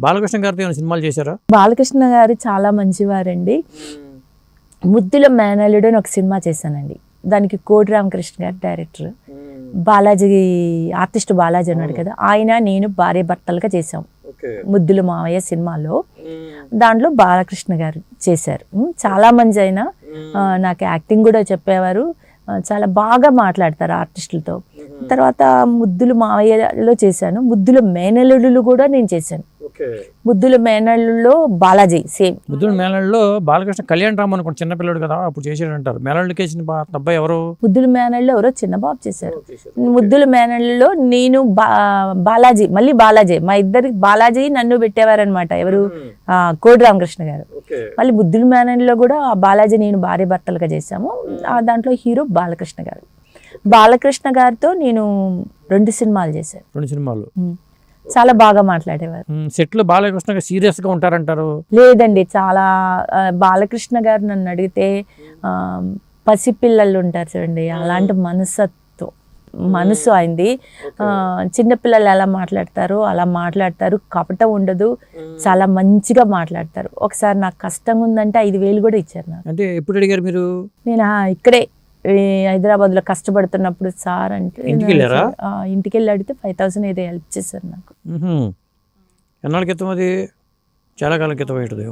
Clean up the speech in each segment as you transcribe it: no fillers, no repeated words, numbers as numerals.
బాలకృష్ణ గారితో ఏమైనా సినిమాలు చేశారా? బాలకృష్ణ గారు చాలా మంచివారండి. ముద్దుల మేనల్లుడు అని ఒక సినిమా చేశానండి. దానికి కోటి రామకృష్ణ గారు డైరెక్టర్. బాలాజీ ఆర్టిస్ట్ బాలాజీ అన్నాడు కదా, ఆయన నేను భార్య భర్తలుగా చేశాం ముద్దుల మావయ్య సినిమాలో. దాంట్లో బాలకృష్ణ గారు చేశారు. చాలా మంచి అయినా నాకు యాక్టింగ్ కూడా చెప్పేవారు. చాలా బాగా మాట్లాడతారు ఆర్టిస్టులతో. తర్వాత ముద్దుల మావయ్యలో చేశాను. ముద్దుల మేనల్లుడు కూడా నేను చేశాను. ముద్దుల మేనల్లులో బాలాజీ సేమ్. ముద్దుల మేనల్లులో బాలకృష్ణ కళ్యాణ్ రామ్ అనుకోండి, చిన్నపిల్లడు కదా అప్పుడు చేసాడంటారు. మేనల్లుడికి వేసిన అబ్బాయి ఎవరు? ముద్దుల మేనల్లో ఎవరో చిన్నబాబు చేశారు. ముద్దుల మేనల్లో నేను బాలాజీ, మళ్ళీ బాలాజీ, మా ఇద్దరికి బాలాజీ నన్ను పెట్టేవారనమాట. ఎవరు? కోడి రామకృష్ణ గారు. మళ్ళీ ముద్దుల మేనల్లో కూడా బాలాజీ నేను భార్య భర్తలుగా చేశాము. దాంట్లో హీరో బాలకృష్ణ గారు. బాలకృష్ణ గారితో నేను 2 సినిమాలు చేశాను. 2 సినిమాలు. చాలా బాగా మాట్లాడేవారు. సెట్ లో బాలకృష్ణ గారు సీరియస్ గా ఉంటారంటారు? లేదండి, చాలా బాలకృష్ణ గారు నన్ను అడిగితే పసిపిల్లలు ఉంటారు చూడండి, అలాంటి మనసు అయింది. చిన్నపిల్లలు ఎలా మాట్లాడతారో అలా మాట్లాడతారు. కపటం ఉండదు, చాలా మంచిగా మాట్లాడతారు. ఒకసారి నాకు కష్టంగా ఉందంటే 5,000 కూడా ఇచ్చారు నాకు. అంటే ఎప్పుడు అడిగారు మీరు? నేను ఇక్కడే హైదరాబాద్ లో కష్టపడుతున్నప్పుడు సార్ అంటే ఇంటికి వెళ్ళి అడిగితే 5,000 ఏదో హెల్ప్ చేశారు నాకు. ఎన్నాళ్ళ క్రితం? అది చాలా కాలం క్రితం అయ్యింది.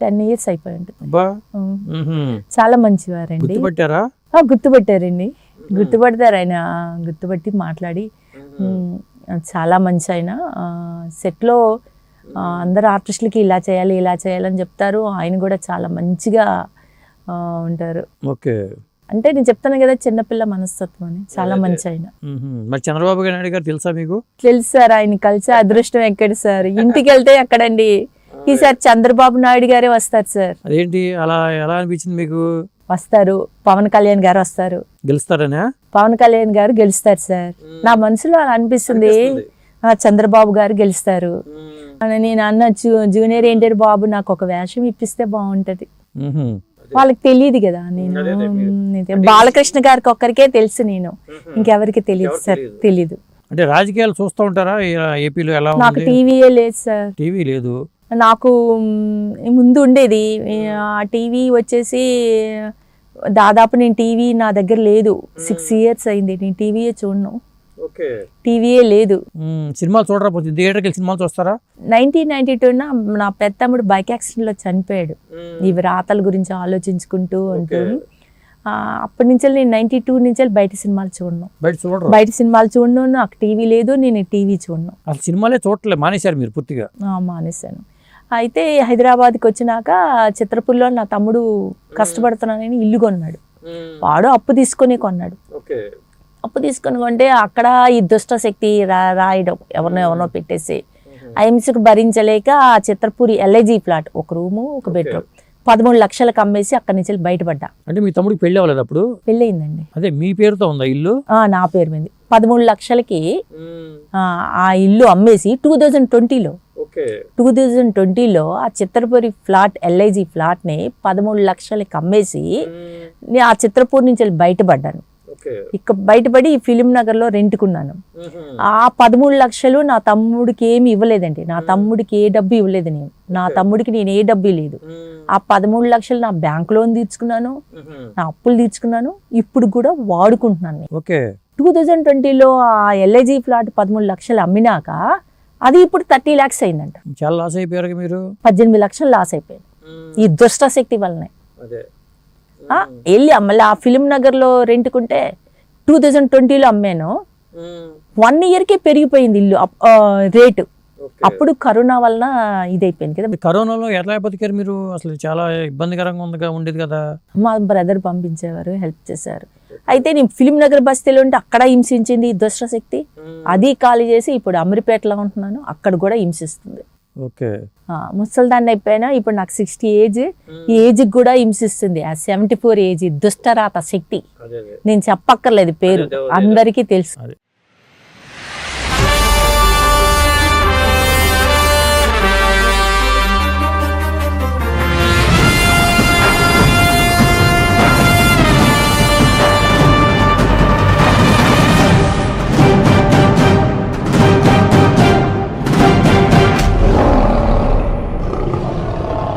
10 years అయిపోయి ఉంటుంది. చాలా మంచివారండి. గుర్తుపట్టారా? గుర్తుపట్టారండి, గుర్తుపడతారు ఆయన. గుర్తుపట్టి మాట్లాడి చాలా మంచి ఆయన. సెట్లో అందరు ఆర్టిస్టులకి ఇలా చేయాలని చెప్తారు. ఆయన కూడా చాలా మంచిగా ఉంటారు. ఓకే. అంటే నేను చెప్తాను కదా, చిన్నపిల్ల మనస్తత్వం అని. చాలా మంచి ఆయన. మరి చంద్రబాబు నాయుడు గారు తెలుసా మీకు? తెలుసు సార్. ఆయన కలిసే అదృష్టం ఎక్కడి సార్. ఇంటికి వెళ్తే ఎక్కడండి, ఈసారి చంద్రబాబు నాయుడు గారే వస్తారు సార్. అదేంటి అలా ఎలా అనిపించింది మీకు? వస్తారు. పవన్ కళ్యాణ్ గారు వస్తారు. గెలుస్తారనా? పవన్ కళ్యాణ్ గారు గెలుస్తారు సార్. నా మనసులో అలా అనిపిస్తుంది. చంద్రబాబు గారు గెలుస్తారు. నేను అన్న జూనియర్ ఎన్టీఆర్ బాబు నాకు ఒక వేషం ఇప్పిస్తే బాగుంటది. వాళ్ళకి తెలియదు కదా. నేను బాలకృష్ణ గారికి ఒక్కరికే తెలుసు, నేను ఇంకెవరికి తెలియదు సార్. తెలీదు. అంటే రాజకీయాలు చూస్తూ ఉంటారా ఏపీలో? ఎలా? నాకు టీవీయే లేదు సార్. టీవీ లేదు నాకు. ముందు ఉండేది ఆ టీవీ వచ్చేసి దాదాపు నేను టీవీ నా దగ్గర లేదు. 6 years అయింది నేను టీవీయే చూడను. టీవీయే లేదు. సినిమాలు చూడరా? థియేటర్కి సినిమాలు చూస్తారా? 1992 నా పెద్దమ్ముడు బైక్ యాక్సిడెంట్ లో చనిపోయాడు. ఇవి రాతల గురించి ఆలోచించుకుంటూ ఉంటాను. అప్పటి నుంచి నేను 92 నుంచి బయట సినిమాలు చూడను. బయట సినిమాలు చూడను. నాకు టీవీ లేదు, నేను టీవీ చూడను. అసలు సినిమాలే చూడలేదు, మానేశారు మీరు పూర్తిగా? మానేశాను. అయితే హైదరాబాద్కి వచ్చినాక చిత్రపూర్లో నా తమ్ముడు కష్టపడుతున్నానని ఇల్లు కొన్నాడు. వాడు అప్పు తీసుకొని కొన్నాడు. అప్పు తీసుకొని కొంటే అక్కడ ఈ దుష్ట శక్తి రాయడం, ఎవరినో పెట్టేసి ఆ హింసకు భరించలేక ఆ చిత్రపూరి LIG ఫ్లాట్, ఒక రూము ఒక బెడ్రూమ్ 13 లక్షలకు అమ్మేసి అక్కడి నుంచి బయటపడ్డా. అంటే మీ తమ్ముడికి పెళ్లి అవ్వలేదు అప్పుడు? పెళ్లి అయిందండి. అదే మీ పేరుతో ఉందా ఇల్లు? నా పేరు మీద 13 లక్షలకి ఆ ఇల్లు అమ్మేసి 2020లో ఆ చిత్రపూరి ఫ్లాట్ LIG ఫ్లాట్ ని 13 లక్షలకి అమ్మేసి ఆ చిత్రపూర్ నుంచి బయటపడ్డాను. ఇక బయటపడి ఈ ఫిలిం నగర్ లో రెంట్కున్నాను. ఆ 13 లక్షలు నా తమ్ముడికి ఏమి ఇవ్వలేదండి. నా తమ్ముడికి ఏ డబ్బు ఇవ్వలేదు నేను. నా తమ్ముడికి నేను ఏ డబ్బు లేదు. ఆ 13 లక్షలు నా బ్యాంక్ లోన్ తీర్చుకున్నాను, నా అప్పులు తీర్చుకున్నాను, ఇప్పుడు కూడా వాడుకుంటున్నాను. 2020లో ఆ LIG ఫ్లాట్ 13 లక్షలు అమ్మినాక అది ఇప్పుడు 30 lakhs అయిందంట. చాలా లాస్ అయిపోయారు మీరు. 18 లక్షలు లాస్ అయిపోయింది ఈ దుష్ట శక్తి వల్లనే. వెళ్ళి మళ్ళీ ఆ ఫిలిం నగర్ లో రెంట్కుంటే 2020లో అమ్మాను. 1 yearకే పెరిగిపోయింది ఇల్లు రేటు. అప్పుడు కరోనా వలన ఇదైపోయింది కదా. కరోనాలో ఎట్లా బతికారు మీరు? అసలు చాలా ఇబ్బందికరంగా ఉండేది కదా. మా బ్రదర్ పంపించేవారు, హెల్ప్ చేశారు. అయితే నేను ఫిలిం నగర్ బస్తీలో ఉంటే అక్కడ హింసించింది ఈ దుష్ట శక్తి. అది ఖాళీ చేసి ఇప్పుడు అమీర్పేటలో ఉంటున్నాను, అక్కడ కూడా హింసిస్తుంది. ముసల్దాన్ని అయిపోయినా ఇప్పుడు నాకు 60 ఏజ్. ఈ ఏజ్ కూడా హింసిస్తుంది. ఆ 74 ఏజ్ దుష్టరాత శక్తి. నేను చెప్పక్కర్లేదు, పేరు అందరికీ తెలుసు.